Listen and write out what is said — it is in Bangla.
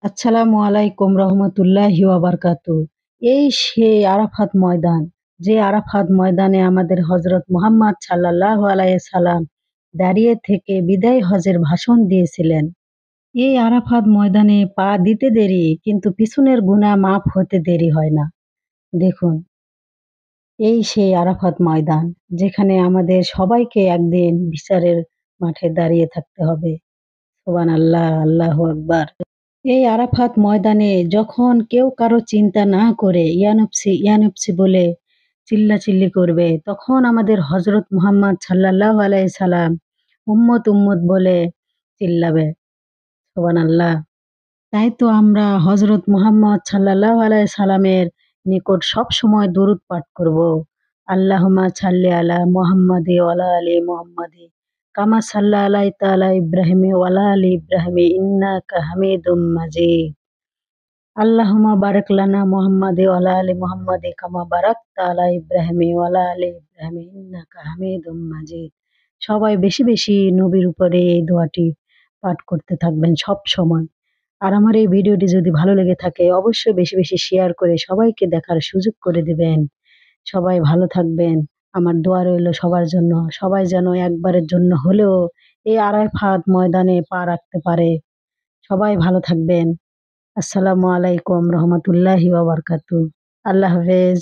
আসসালামু আলাইকুম রহমতুল্লাহি ওয়া বারাকাতু। এই সেই আরাফাত ময়দান, যে আরাফাত ময়দানে আমাদের হজরত মুহাম্মদ সাল্লাল্লাহু আলাইহি সাল্লাম দাঁড়িয়ে থেকে বিদায় হজের ভাষণ দিয়েছিলেন। এই আরাফাত ময়দানে পা দিতে দেরি, কিন্তু পিছনের গুনাহ মাফ হতে দেরি হয় না। দেখুন, এই সেই আরাফাত ময়দান, যেখানে আমাদের সবাইকে একদিন বিচারের মাঠে দাঁড়িয়ে থাকতে হবে। সুবহানাল্লাহ, আল্লাহু আকবার। এই আরাফাত ময়দানে যখন কেউ কারো চিন্তা না করে ইয়া নফসি ইয়া নফসি বলে চিল্লাচিল্লি করবে, তখন আমাদের হজরত মুহাম্মদ সাল্লাল্লাহু আলাইহি সাল্লাম উম্মত উম্মত বলে চিল্লাবে। সুবহানাল্লাহ। তাই তো আমরা হজরত মুহাম্মদ সাল্লাল্লাহু আলাইহি সাল্লামের নিকট সব সময় দরুদ পাঠ করব। আল্লাহুম্মা সাল্লি আলা মুহাম্মাদি ওয়া আলা আলি মুহাম্মাদি কামা সাল্লা আলাইতা আলা ইব্রাহিম ওয়া আলা আলি ইব্রাহিম ইন্নাকা হামিদুম মাজিদ। আল্লাহুম্মা বারিক লানা মুহাম্মাদি ওয়া আলা আলি মুহাম্মাদি কামা বারাকতা আলা ইব্রাহিম ওয়া আলা আলি ইব্রাহিম ইন্নাকা হামিদুম মাজিদ। সবাই বেশি বেশি নবীর উপরে এই দোয়াটি পাঠ করতে থাকবেন সব সময়। আর আমার এই ভিডিওটি যদি ভালো লেগে থাকে, অবশ্যই বেশি বেশি শেয়ার করে সবাইকে দেখার সুযোগ করে দিবেন। সবাই ভালো থাকবেন। আমার দোয়া রইল সবার জন্য। সবাই যেন একবারের জন্য হলেও এই আরাফাত ময়দানে পা রাখতে পারে। সবাই ভালো থাকবেন। আসসালামু আলাইকুম রহমতুল্লাহি ওয়া বারাকাতুহু। আল্লাহ হাফেজ।